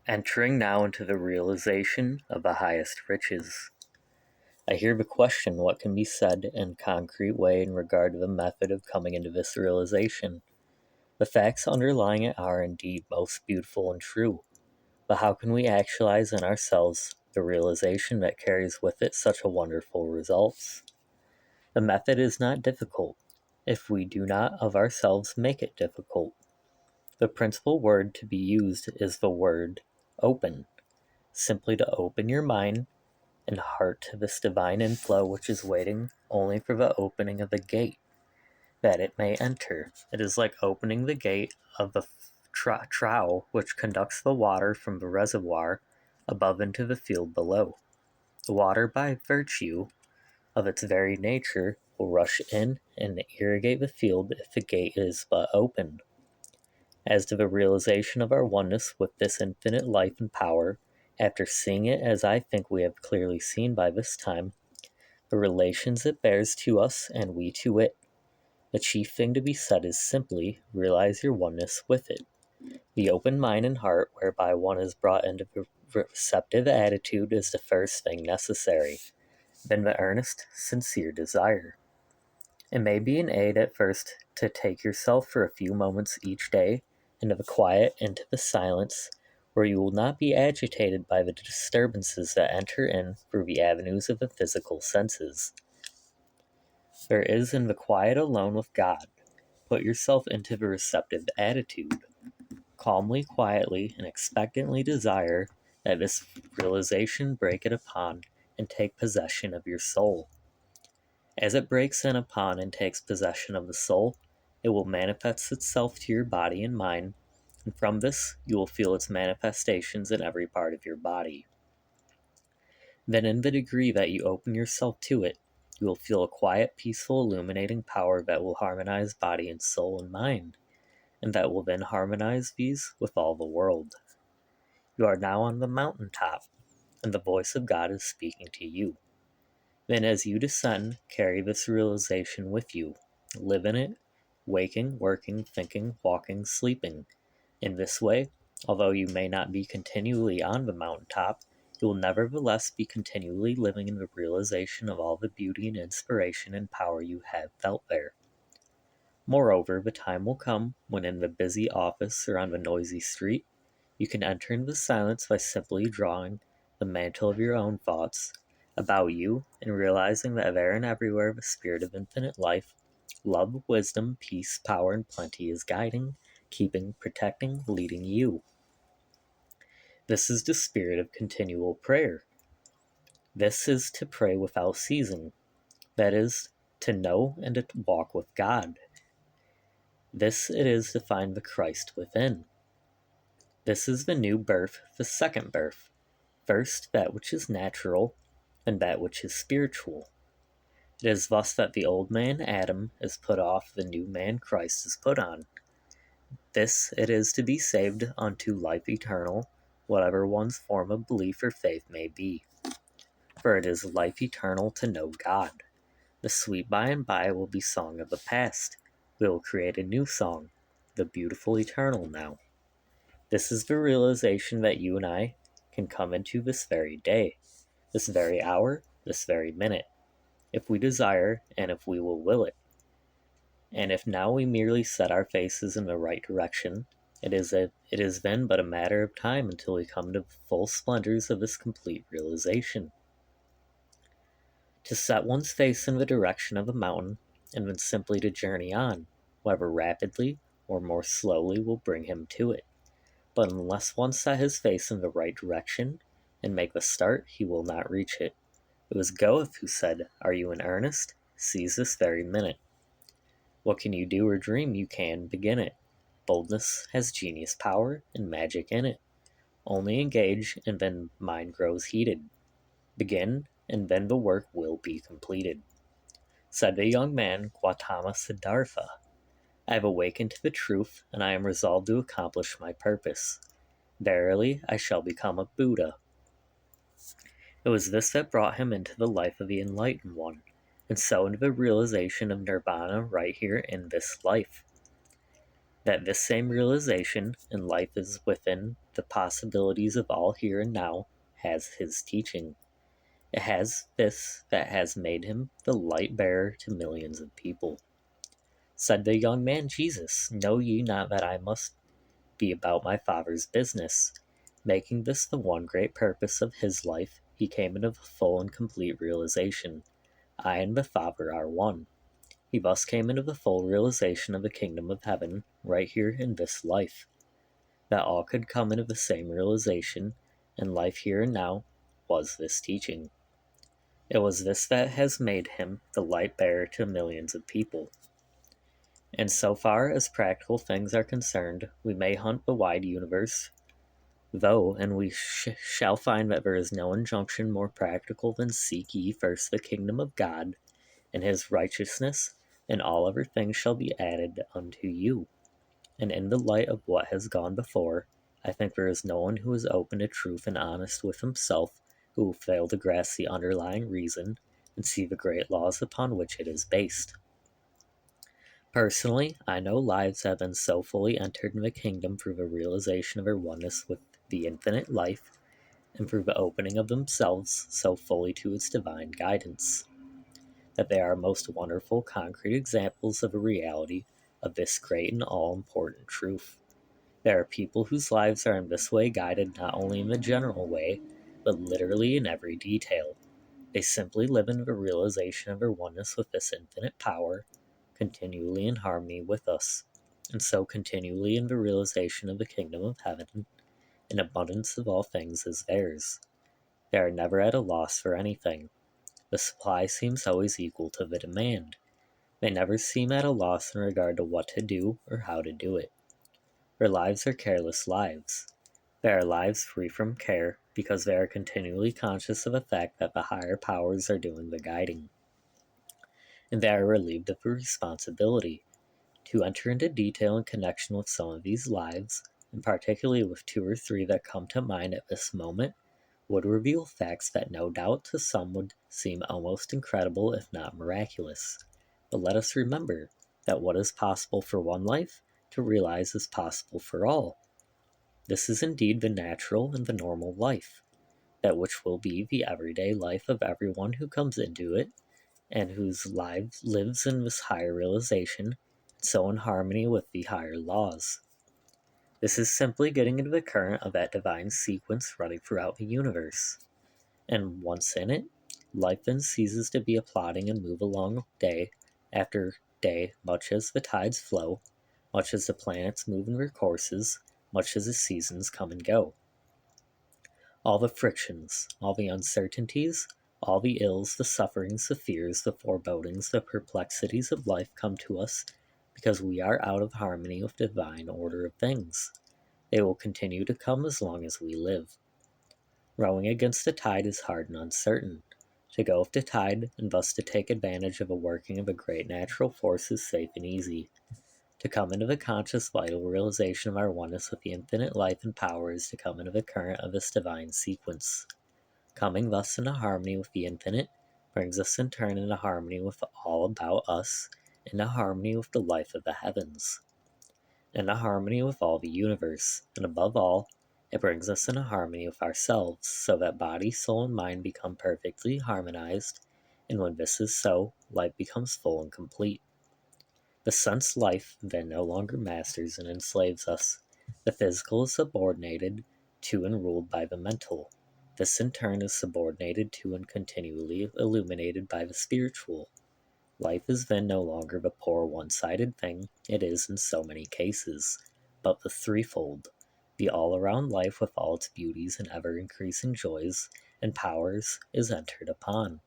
Entering now into the realization of the highest riches. I hereby question what can be said in concrete way in regard to the method of coming into this realization. The facts underlying it are indeed most beautiful and true, but how can we actualize in ourselves the realization that carries with it such a wonderful results? The method is not difficult, if we do not of ourselves make it difficult. The principal word to be used is the word open, simply to open your mind and heart to this divine inflow which is waiting only for the opening of the gate, that it may enter. It is like opening the gate of the trough which conducts the water from the reservoir above into the field below. The water, by virtue of its very nature, will rush in and irrigate the field if the gate is but opened. As to the realization of our oneness with this infinite life and power, after seeing it as I think we have clearly seen by this time, the relations it bears to us and we to it, the chief thing to be said is simply realize your oneness with it. The open mind and heart whereby one is brought into the receptive attitude is the first thing necessary, then the earnest, sincere desire. It may be an aid at first to take yourself for a few moments each day into the quiet, into the silence, where you will not be agitated by the disturbances that enter in through the avenues of the physical senses. There is in the quiet alone with God. Put yourself into the receptive attitude. Calmly, quietly, and expectantly desire that this realization break it upon and take possession of your soul. As it breaks in upon and takes possession of the soul, it will manifest itself to your body and mind, and from this you will feel its manifestations in every part of your body. Then in the degree that you open yourself to it, you will feel a quiet, peaceful, illuminating power that will harmonize body and soul and mind, and that will then harmonize these with all the world. You are now on the mountain top, and the voice of God is speaking to you. Then as you descend, carry this realization with you. Live in it, waking, working, thinking, walking, sleeping. In this way, although you may not be continually on the mountain top, you will nevertheless be continually living in the realization of all the beauty and inspiration and power you have felt there. Moreover, the time will come when in the busy office or on the noisy street, you can enter into the silence by simply drawing the mantle of your own thoughts about you and realizing that there and everywhere the spirit of infinite life, love, wisdom, peace, power, and plenty is guiding, keeping, protecting, leading you. This is the spirit of continual prayer. This is to pray without ceasing. That is, to know and to walk with God. This it is to find the Christ within. This is the new birth, the second birth. First, that which is natural, and that which is spiritual. It is thus that the old man, Adam, is put off, the new man, Christ, is put on. This it is to be saved unto life eternal, whatever one's form of belief or faith may be. For it is life eternal to know God. The sweet by and by will be song of the past. We will create a new song, the beautiful eternal now. This is the realization that you and I can come into this very day, this very hour, this very minute, if we desire and if we will it. And if now we merely set our faces in the right direction, it is then but a matter of time until we come to the full splendors of this complete realization. To set one's face in the direction of a mountain, and then simply to journey on, whether rapidly or more slowly, will bring him to it. But unless one set his face in the right direction and make the start, he will not reach it. It was Goethe who said, "Are you in earnest? Seize this very minute. What can you do or dream? You can begin it. Boldness has genius power and magic in it. Only engage, and then mind grows heated. Begin, and then the work will be completed." Said the young man, Gautama Siddhartha, "I have awakened to the truth, and I am resolved to accomplish my purpose. Verily, I shall become a Buddha." It was this that brought him into the life of the enlightened one, and so into the realization of nirvana right here in this life. That this same realization in life is within the possibilities of all here and now has his teaching. It has this that has made him the light bearer to millions of people. Said the young man Jesus, know ye not that I must be about my Father's business? Making this the one great purpose of his life, he came into full and complete realization. I and the Father are one. He thus came into the full realization of the kingdom of heaven right here in this life. That all could come into the same realization, and life here and now was this teaching. It was this that has made him the light bearer to millions of people. And so far as practical things are concerned, we may hunt the wide universe, though, and we shall find that there is no injunction more practical than seek ye first the kingdom of God and his righteousness, and all other things shall be added unto you. And in the light of what has gone before, I think there is no one who is open to truth and honest with himself who will fail to grasp the underlying reason and see the great laws upon which it is based. Personally, I know lives have been so fully entered in the kingdom through the realization of their oneness with the infinite life, and through the opening of themselves so fully to its divine guidance, that they are most wonderful concrete examples of a reality of this great and all-important truth. There are people whose lives are in this way guided not only in the general way, but literally in every detail. They simply live in the realization of their oneness with this infinite power, continually in harmony with us, and so continually in the realization of the kingdom of heaven, an abundance of all things is theirs. They are never at a loss for anything. The supply seems always equal to the demand. They never seem at a loss in regard to what to do or how to do it. Their lives are careless lives. They are lives free from care because they are continually conscious of the fact that the higher powers are doing the guiding. And they are relieved of the responsibility. To enter into detail in connection with some of these lives, and particularly with two or three that come to mind at this moment, would reveal facts that no doubt to some would seem almost incredible if not miraculous. But let us remember that what is possible for one life to realize is possible for all. This is indeed the natural and the normal life, that which will be the everyday life of everyone who comes into it, and whose life lives in this higher realization, so in harmony with the higher laws. This is simply getting into the current of that divine sequence running throughout the universe. And once in it, life then ceases to be a plodding and move along day after day, much as the tides flow, much as the planets move in their courses, much as the seasons come and go. All the frictions, all the uncertainties, all the ills, the sufferings, the fears, the forebodings, the perplexities of life come to us because we are out of harmony with the divine order of things. They will continue to come as long as we live. Rowing against the tide is hard and uncertain. To go with the tide, and thus to take advantage of a working of a great natural force is safe and easy. To come into the conscious vital realization of our oneness with the infinite life and power is to come into the current of this divine sequence. Coming thus into harmony with the infinite brings us in turn into harmony with all about us, into harmony with the life of the heavens, into harmony with all the universe, and above all, it brings us into harmony with ourselves, so that body, soul, and mind become perfectly harmonized, and when this is so, life becomes full and complete. The sense life then no longer masters and enslaves us. The physical is subordinated to and ruled by the mental. This in turn is subordinated to and continually illuminated by the spiritual. Life is then no longer the poor one-sided thing it is in so many cases, but the threefold, the all-around life with all its beauties and ever-increasing joys and powers is entered upon.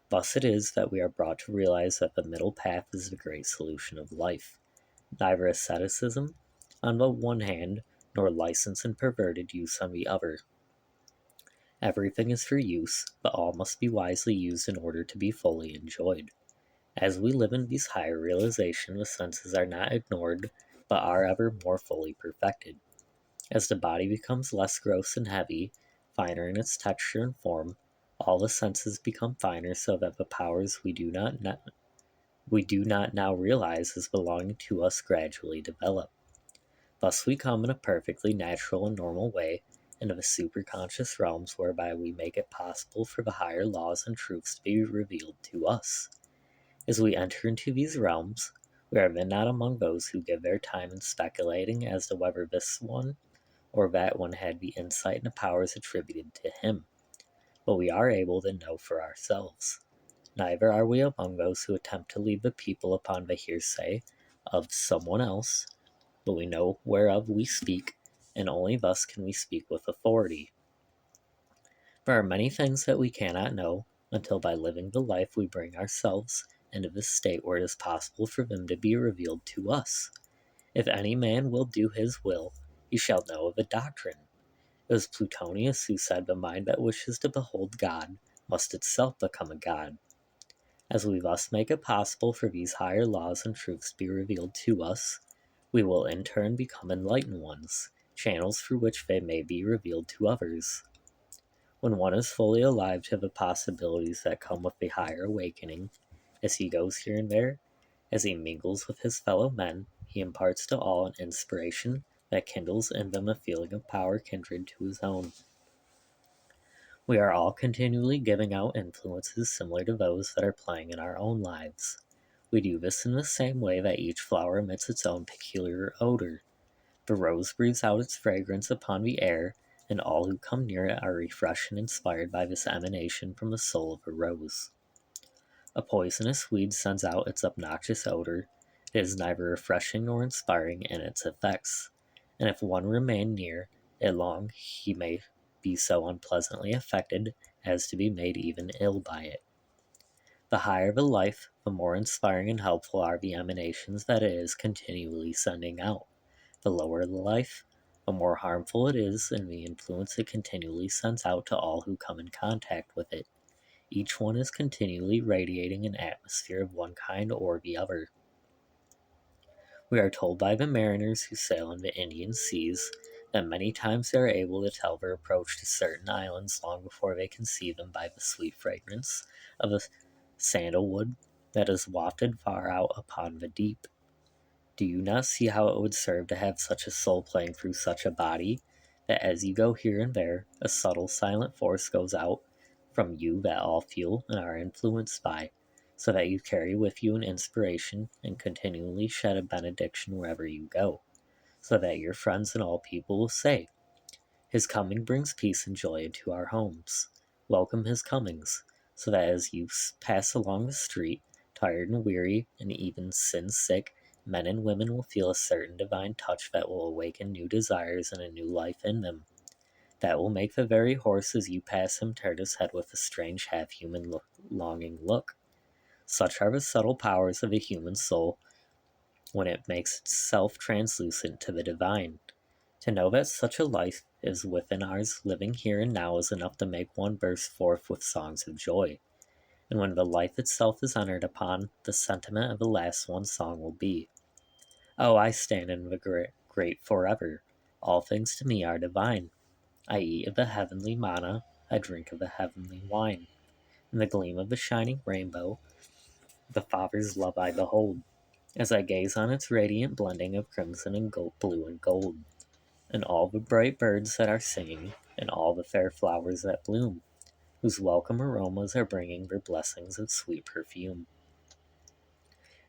Thus it is that we are brought to realize that the middle path is the great solution of life. Neither asceticism on the one hand, nor license and perverted use on the other. Everything is for use, but all must be wisely used in order to be fully enjoyed. As we live in these higher realizations, the senses are not ignored, but are ever more fully perfected. As the body becomes less gross and heavy, finer in its texture and form, all the senses become finer so that the powers we do not now realize as belonging to us gradually develop. Thus we come in a perfectly natural and normal way into the superconscious realms whereby we make it possible for the higher laws and truths to be revealed to us. As we enter into these realms, we are then not among those who give their time in speculating as to whether this one or that one had the insight and the powers attributed to him, but we are able to know for ourselves. Neither are we among those who attempt to lead the people upon the hearsay of someone else, but we know whereof we speak, and only thus can we speak with authority. There are many things that we cannot know until by living the life we bring ourselves into this state where it is possible for them to be revealed to us. If any man will do his will, he shall know of a doctrine. It was Plutonius who said the mind that wishes to behold God must itself become a god. As we thus make it possible for these higher laws and truths to be revealed to us, we will in turn become enlightened ones, channels through which they may be revealed to others. When one is fully alive to the possibilities that come with the higher awakening, as he goes here and there, as he mingles with his fellow men, he imparts to all an inspiration that kindles in them a feeling of power kindred to his own. We are all continually giving out influences similar to those that are playing in our own lives. We do this in the same way that each flower emits its own peculiar odor. The rose breathes out its fragrance upon the air, and all who come near it are refreshed and inspired by this emanation from the soul of a rose. A poisonous weed sends out its obnoxious odor. It is neither refreshing nor inspiring in its effects, and if one remain near it long, he may be so unpleasantly affected as to be made even ill by it. The higher the life, the more inspiring and helpful are the emanations that it is continually sending out. The lower the life, the more harmful it is in the influence it continually sends out to all who come in contact with it. Each one is continually radiating an atmosphere of one kind or the other. We are told by the mariners who sail in the Indian seas that many times they are able to tell their approach to certain islands long before they can see them by the sweet fragrance of the sandalwood that is wafted far out upon the deep. Do you not see how it would serve to have such a soul playing through such a body, that as you go here and there, a subtle silent force goes out from you that all feel and are influenced by, so that you carry with you an inspiration and continually shed a benediction wherever you go, so that your friends and all people will say, his coming brings peace and joy into our homes. Welcome his comings, so that as you pass along the street, tired and weary and even sin sick, men and women will feel a certain divine touch that will awaken new desires and a new life in them. That will make the very horse as you pass him turn his head with a strange half-human longing look. Such are the subtle powers of the human soul when it makes itself translucent to the divine. To know that such a life is within ours living here and now is enough to make one burst forth with songs of joy. And when the life itself is entered upon, the sentiment of the last one song will be, oh, I stand in the great forever. All things to me are divine. I eat of the heavenly manna, I drink of the heavenly wine. In the gleam of the shining rainbow, the Father's love I behold, as I gaze on its radiant blending of crimson and blue and gold. And all the bright birds that are singing, and all the fair flowers that bloom, whose welcome aromas are bringing their blessings of sweet perfume.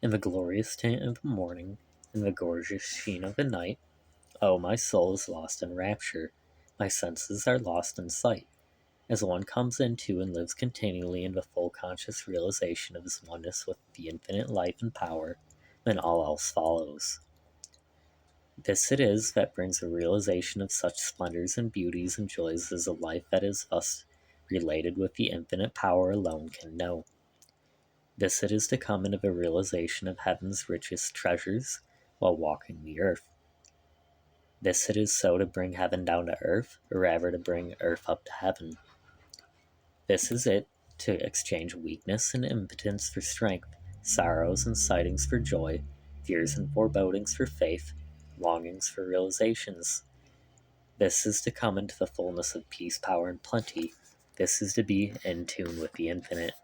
In the glorious tint of the morning, in the gorgeous sheen of the night, oh, my soul is lost in rapture, my senses are lost in sight, as one comes into and lives continually in the full conscious realization of his oneness with the infinite life and power, then all else follows. This it is that brings a realization of such splendors and beauties and joys as a life that is thus related with the infinite power alone can know. This it is to come into the realization of heaven's richest treasures while walking the earth. This it is so to bring heaven down to earth, or rather to bring earth up to heaven. This is it to exchange weakness and impotence for strength, sorrows and sightings for joy, fears and forebodings for faith, longings for realizations. This is to come into the fullness of peace, power, and plenty. This is to be in tune with the infinite.